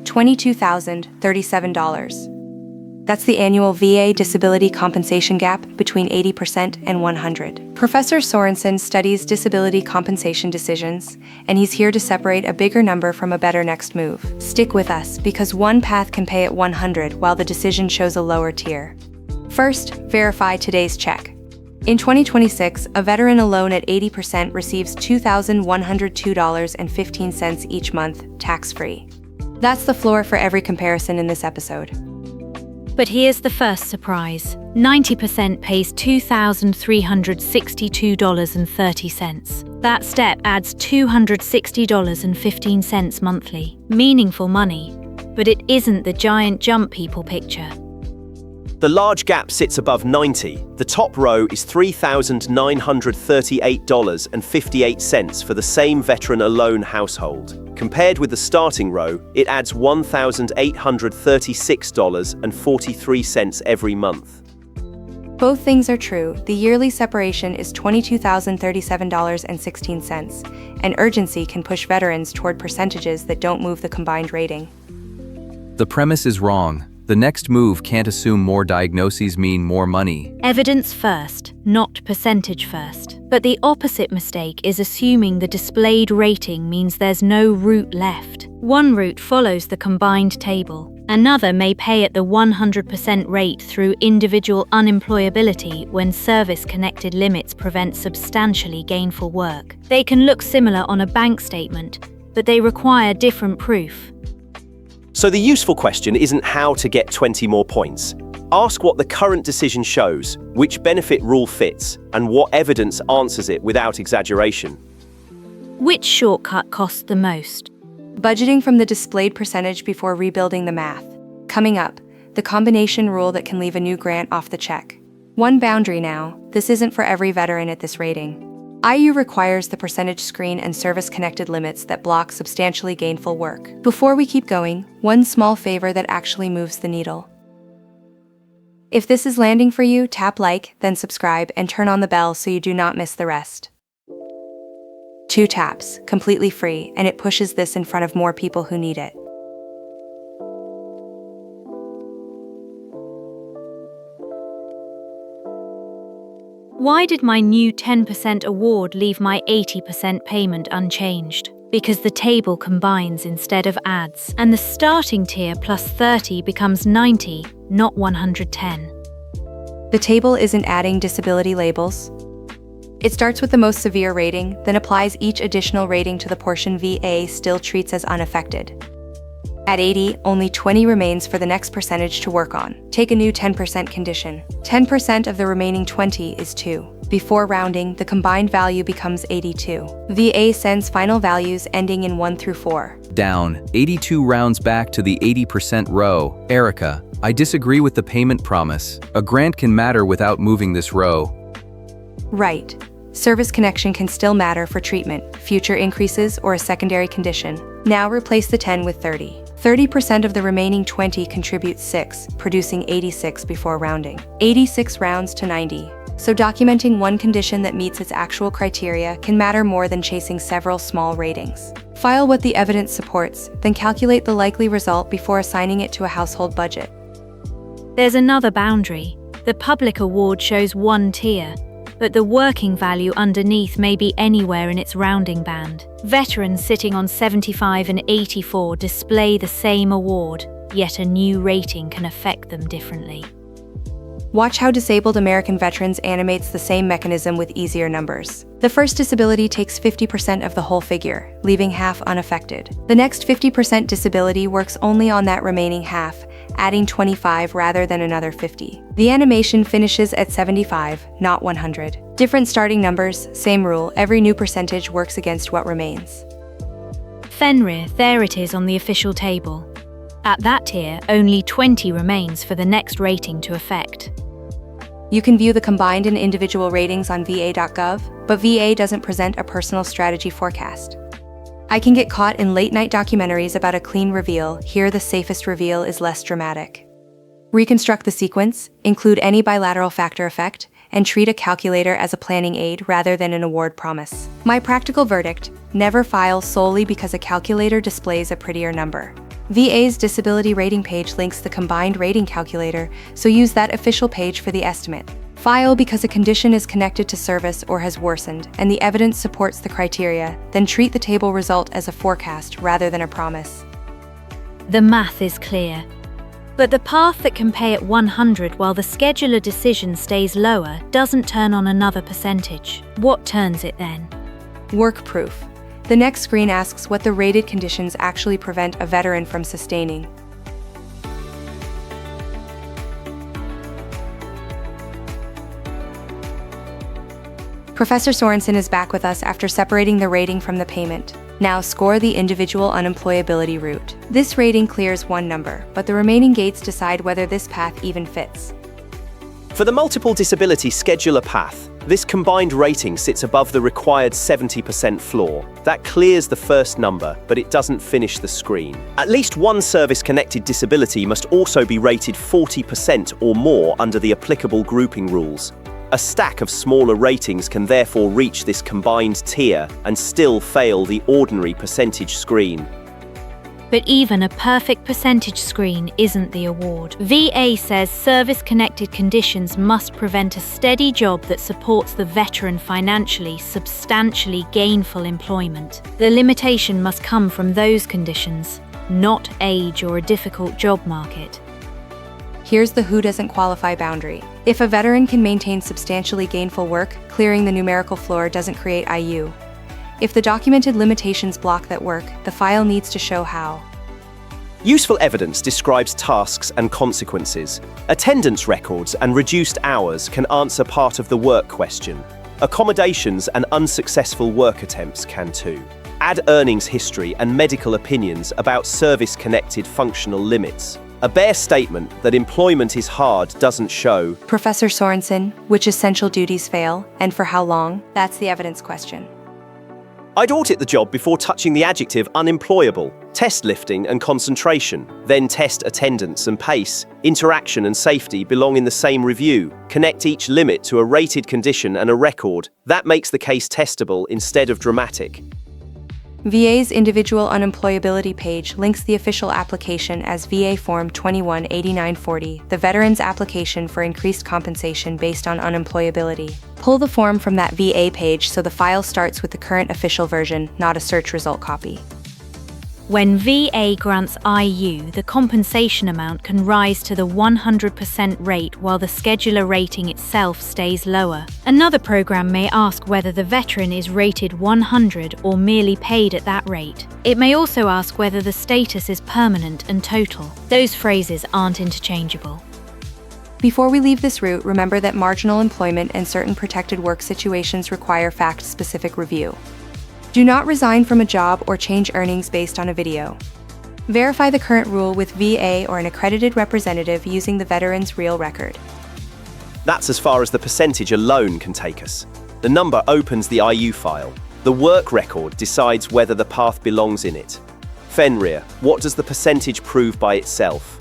$22,037. That's the annual VA disability compensation gap between 80% and 100. Professor Sorensen studies disability compensation decisions, and he's here to separate a bigger number from a better next move. Stick with us, because one path can pay at 100 while the decision shows a lower tier. First, verify today's check. In 2026, a veteran alone at 80% receives $2,102.15 each month, tax-free. That's the floor for every comparison in this episode. But here's the first surprise. 90% pays $2,362.30. That step adds $260.15 monthly. Meaningful money. But it isn't the giant jump people picture. The large gap sits above 90. The top row is $3,938.58 for the same veteran alone household. Compared with the starting row, it adds $1,836.43 every month. Both things are true. The yearly separation is $22,037.16, and urgency can push veterans toward percentages that don't move the combined rating. The premise is wrong. The next move can't assume more diagnoses mean more money. Evidence first, not percentage first. But the opposite mistake is assuming the displayed rating means there's no route left. One route follows the combined table. Another may pay at the 100% rate through individual unemployability when service-connected limits prevent substantially gainful work. They can look similar on a bank statement, but they require different proof. So the useful question isn't how to get 20 more points. Ask what the current decision shows, which benefit rule fits, and what evidence answers it without exaggeration. Which shortcut costs the most? Budgeting from the displayed percentage before rebuilding the math. Coming up, the combination rule that can leave a new grant off the check. One boundary now, this isn't for every veteran at this rating. IU requires the percentage screen and service-connected limits that block substantially gainful work. Before we keep going, one small favor that actually moves the needle. If this is landing for you, tap like, then subscribe, and turn on the bell so you do not miss the rest. 2 taps, completely free, and it pushes this in front of more people who need it. Why did my new 10% award leave my 80% payment unchanged? Because the table combines instead of adds, and the starting tier plus 30 becomes 90, not 110. The table isn't adding disability labels. It starts with the most severe rating, then applies each additional rating to the portion VA still treats as unaffected. At 80, only 20 remains for the next percentage to work on. Take a new 10% condition. 10% of the remaining 20 is 2. Before rounding, the combined value becomes 82. VA sends final values ending in 1 through 4. Down, 82 rounds back to the 80% row. Erica, I disagree with the payment promise. A grant can matter without moving this row. Right. Service connection can still matter for treatment, future increases, or a secondary condition. Now replace the 10 with 30. 30% of the remaining 20 contributes 6, producing 86 before rounding. 86 rounds to 90. So documenting one condition that meets its actual criteria can matter more than chasing several small ratings. File what the evidence supports, then calculate the likely result before assigning it to a household budget. There's another boundary. The public award shows one tier, but the working value underneath may be anywhere in its rounding band. Veterans sitting on 75 and 84 display the same award, yet a new rating can affect them differently. Watch how disabled American veterans animates the same mechanism with easier numbers. The first disability takes 50% of the whole figure, leaving half unaffected. The next 50% disability works only on that remaining half, adding 25 rather than another 50. The animation finishes at 75, not 100. Different starting numbers, same rule, every new percentage works against what remains. Fenrir, there it is on the official table. At that tier, only 20 remains for the next rating to affect. You can view the combined and individual ratings on va.gov, but VA doesn't present a personal strategy forecast. I can get caught in late-night documentaries about a clean reveal. Here, the safest reveal is less dramatic. Reconstruct the sequence, include any bilateral factor effect, and treat a calculator as a planning aid rather than an award promise. My practical verdict: Never file solely because a calculator displays a prettier number. VA's disability rating page links the combined rating calculator, so use that official page for the estimate. File because a condition is connected to service or has worsened, and the evidence supports the criteria, then treat the table result as a forecast rather than a promise. The math is clear. But the path that can pay at 100 while the scheduler decision stays lower doesn't turn on another percentage. What turns it then? Work proof. The next screen asks what the rated conditions actually prevent a veteran from sustaining. Professor Sorensen is back with us after separating the rating from the payment. Now score the individual unemployability route. This rating clears one number, but the remaining gates decide whether this path even fits. For the multiple disability scheduler path, this combined rating sits above the required 70% floor. That clears the first number, but it doesn't finish the screen. At least one service-connected disability must also be rated 40% or more under the applicable grouping rules. A stack of smaller ratings can therefore reach this combined tier and still fail the ordinary percentage screen. But even a perfect percentage screen isn't the award. VA says service-connected conditions must prevent a steady job that supports the veteran financially, substantially gainful employment. The limitation must come from those conditions, not age or a difficult job market. Here's the who doesn't qualify boundary. If a veteran can maintain substantially gainful work, clearing the numerical floor doesn't create IU. If the documented limitations block that work, the file needs to show how. Useful evidence describes tasks and consequences. Attendance records and reduced hours can answer part of the work question. Accommodations and unsuccessful work attempts can too. Add earnings history and medical opinions about service-connected functional limits. A bare statement that employment is hard doesn't show. Professor Sorensen, which essential duties fail, and for how long? That's the evidence question. I'd audit the job before touching the adjective unemployable, test lifting and concentration, then test attendance and pace. Interaction and safety belong in the same review. Connect each limit to a rated condition and a record. That makes the case testable instead of dramatic. VA's individual unemployability page links the official application as VA Form 218940, the veteran's application for increased compensation based on unemployability. Pull the form from that VA page so the file starts with the current official version, not a search result copy. When VA grants IU, the compensation amount can rise to the 100% rate while the scheduler rating itself stays lower. Another program may ask whether the veteran is rated 100 or merely paid at that rate. It may also ask whether the status is permanent and total. Those phrases aren't interchangeable. Before we leave this route, remember that marginal employment and certain protected work situations require fact-specific review. Do not resign from a job or change earnings based on a video. Verify the current rule with VA or an accredited representative using the veteran's real record. That's as far as the percentage alone can take us. The number opens the IU file. The work record decides whether the path belongs in it. Fenrir, what does the percentage prove by itself?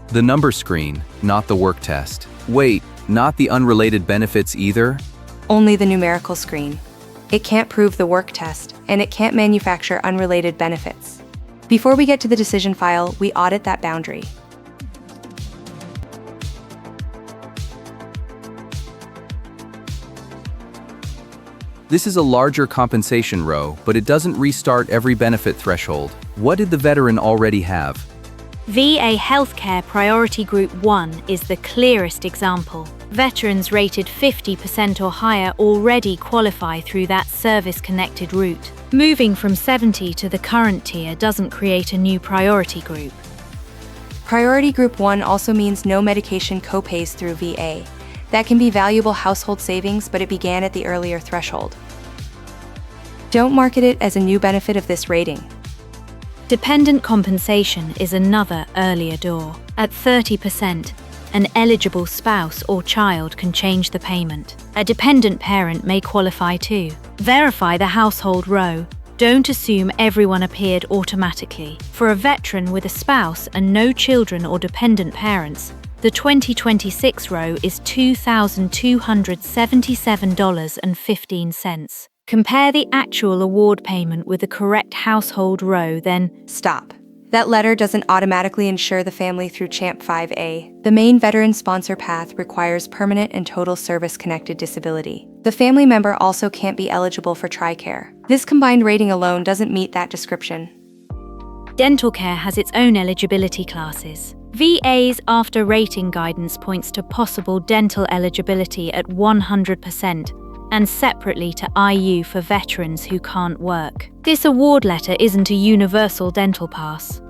The number screen, not the work test. Wait, not the unrelated benefits either? Only the numerical screen. It can't prove the work test, and it can't manufacture unrelated benefits. Before we get to the decision file, we audit that boundary. This is a larger compensation row, but it doesn't restart every benefit threshold. What did the veteran already have? VA Healthcare Priority Group 1 is the clearest example. Veterans rated 50% or higher already qualify through that service-connected route. Moving from 70 to the current tier doesn't create a new priority group. Priority Group 1 also means no medication co-pays through VA. That can be valuable household savings, but it began at the earlier threshold. Don't market it as a new benefit of this rating. Dependent compensation is another earlier door. At 30%, an eligible spouse or child can change the payment. A dependent parent may qualify too. Verify the household row. Don't assume everyone appeared automatically. For a veteran with a spouse and no children or dependent parents, the 2026 row is $2,277.15. Compare the actual award payment with the correct household row, then Stop. That letter doesn't automatically insure the family through CHAMP 5A. The main veteran sponsor path requires permanent and total service-connected disability. The family member also can't be eligible for TRICARE. This combined rating alone doesn't meet that description. dental care has its own eligibility classes. VA's after rating guidance points to possible dental eligibility at 100%, and separately to IU for veterans who can't work. This award letter isn't a universal dental pass.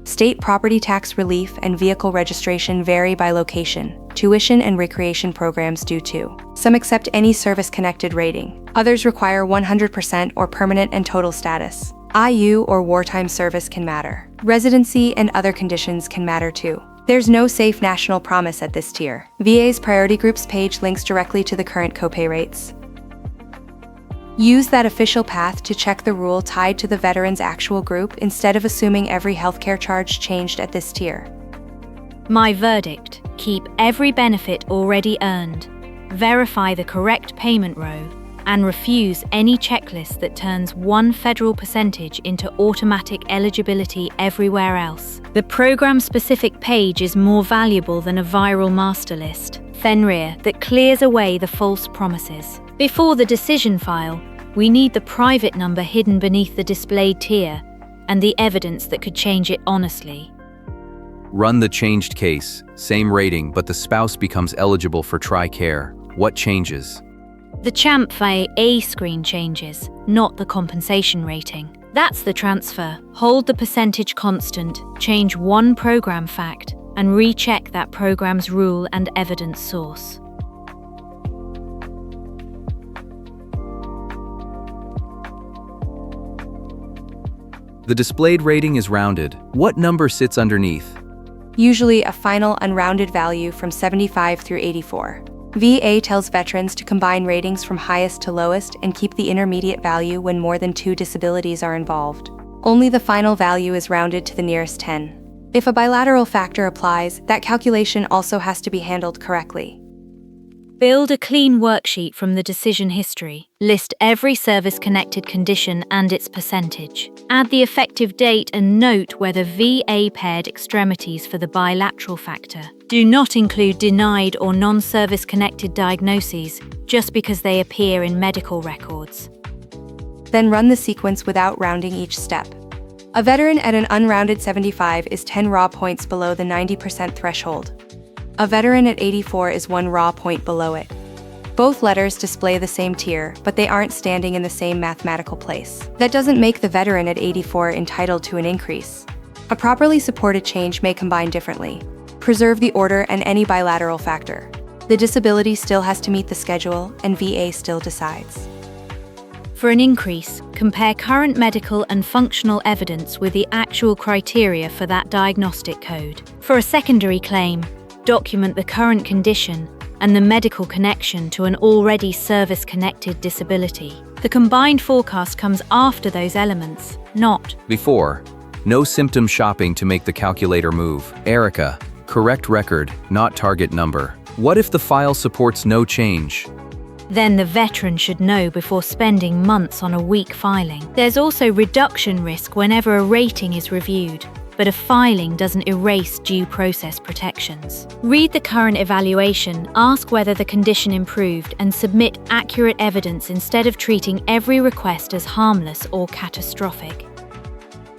State property tax relief and vehicle registration vary by location. Tuition and recreation programs do too. Some accept any service-connected rating. Others require 100% or permanent and total status. IU or wartime service can matter. Residency and other conditions can matter too. There's no safe national promise at this tier. VA's priority groups page links directly to the current copay rates. Use that official path to check the rule tied to the veteran's actual group instead of assuming every healthcare charge changed at this tier. My verdict: keep every benefit already earned, verify the correct payment row, and refuse any checklist that turns one federal percentage into automatic eligibility everywhere else. The program-specific page is more valuable than a viral master list, FENRIA, that clears away the false promises. Before the decision file, we need the private number hidden beneath the displayed tier and the evidence that could change it honestly. Run the changed case, same rating, but the spouse becomes eligible for TRICARE. What changes? The CHAMP 5A screen changes, not the compensation rating. That's the transfer. Hold the percentage constant, change one program fact, and recheck that program's rule and evidence source. The displayed rating is rounded. What number sits underneath? Usually a final unrounded value from 75 through 84. VA tells veterans to combine ratings from highest to lowest and keep the intermediate value when more than 2 disabilities are involved. Only the final value is rounded to the nearest 10. If a bilateral factor applies, that calculation also has to be handled correctly. Build a clean worksheet from the decision history. List every service-connected condition and its percentage. Add the effective date and note whether VA paired extremities for the bilateral factor. Do not include denied or non-service-connected diagnoses just because they appear in medical records. Then run the sequence without rounding each step. A veteran at an unrounded 75 is 10 raw points below the 90% threshold. A veteran at 84 is 1 raw point below it. Both letters display the same tier, but they aren't standing in the same mathematical place. That doesn't make the veteran at 84 entitled to an increase. A properly supported change may combine differently. Preserve the order and any bilateral factor. The disability still has to meet the schedule, and VA still decides. For an increase, compare current medical and functional evidence with the actual criteria for that diagnostic code. For a secondary claim, document the current condition and the medical connection to an already service-connected disability. The combined forecast comes after those elements, not Before. No symptom shopping to make the calculator move. Erica, correct record, not target number. What if the file supports no change? Then the veteran should know before spending months on a weak filing. There's also reduction risk whenever a rating is reviewed, but a filing doesn't erase due process protections. Read the current evaluation, ask whether the condition improved, and submit accurate evidence instead of treating every request as harmless or catastrophic.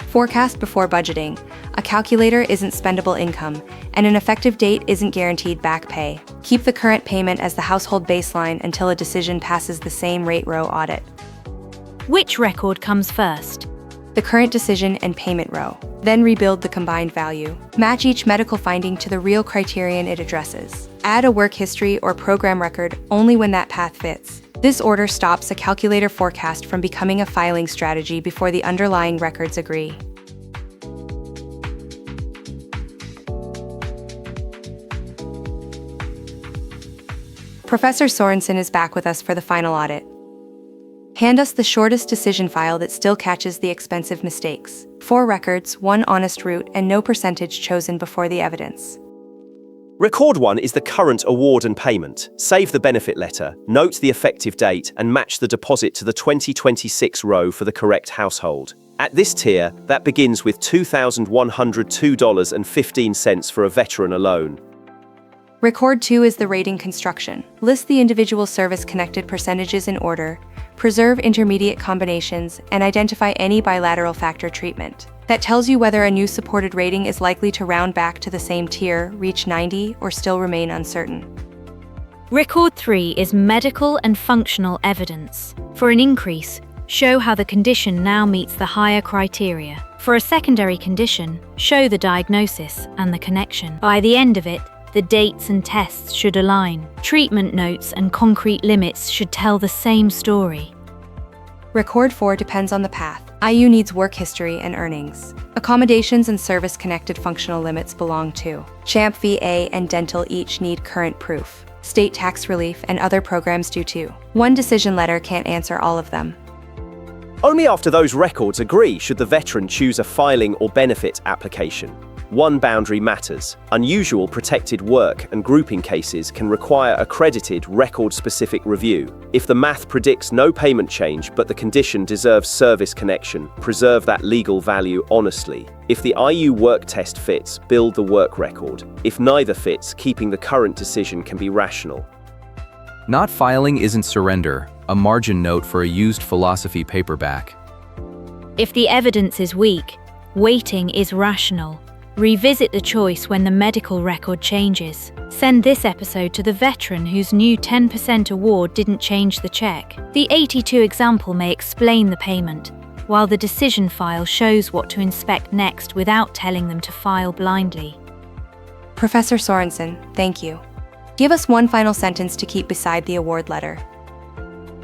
Forecast before budgeting. A calculator isn't spendable income, and an effective date isn't guaranteed back pay. Keep the current payment as the household baseline until a decision passes the same rate row audit. Which record comes first? The current decision and payment row. Then rebuild the combined value. Match each medical finding to the real criterion it addresses. Add a work history or program record only when that path fits. This order stops a calculator forecast from becoming a filing strategy before the underlying records agree. Professor Sorensen is back with us for the final audit. Hand us the shortest decision file that still catches the expensive mistakes. 4 records, 1 honest root, and no percentage chosen before the evidence. Record 1 is the current award and payment. Save the benefit letter, note the effective date, and match the deposit to the 2026 row for the correct household. At this tier, that begins with $2,102.15 for a veteran alone. Record 2 is the rating construction. List the individual service-connected percentages in order, preserve intermediate combinations, and identify any bilateral factor treatment. That tells you whether a new supported rating is likely to round back to the same tier, reach 90, or still remain uncertain. Record 3 is medical and functional evidence. For an increase, show how the condition now meets the higher criteria. For a secondary condition, show the diagnosis and the connection. By the end of it, the dates and tests should align. Treatment notes and concrete limits should tell the same story. Record 4 depends on the path. IU needs work history and earnings. Accommodations and service-connected functional limits belong to. CHAMP, VA, and dental each need current proof. State tax relief and other programs do too. One decision letter can't answer all of them. Only after those records agree should the veteran choose a filing or benefit application. One boundary matters. Unusual protected work and grouping cases can require accredited record-specific review. If the math predicts no payment change but the condition deserves service connection, preserve that legal value honestly. If the IU work test fits, build the work record. If neither fits, keeping the current decision can be rational. Not filing isn't surrender, a margin note for a used philosophy paperback. If the evidence is weak, waiting is rational. Revisit the choice when the medical record changes. Send this episode to the veteran whose new 10% award didn't change the check. The 82 example may explain the payment, while the decision file shows what to inspect next without telling them to file blindly. Professor Sorensen, thank you. Give us one final sentence to keep beside the award letter.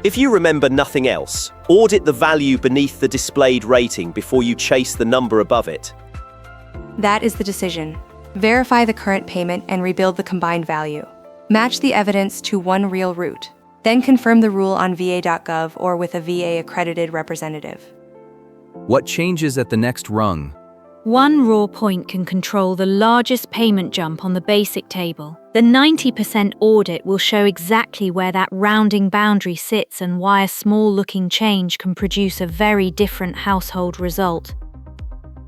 If you remember nothing else, audit the value beneath the displayed rating before you chase the number above it. That is the decision. Verify the current payment and rebuild the combined value. Match the evidence to one real route. Then confirm the rule on va.gov or with a VA-accredited representative. What changes at the next rung? One raw point can control the largest payment jump on the basic table. The 90% audit will show exactly where that rounding boundary sits and why a small-looking change can produce a very different household result.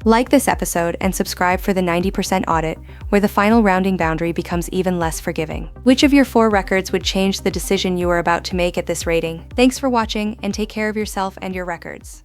Like this episode and subscribe for the 90% audit, where the final rounding boundary becomes even less forgiving. Which of your 4 records would change the decision you are about to make at this rating? Thanks for watching, and take care of yourself and your records.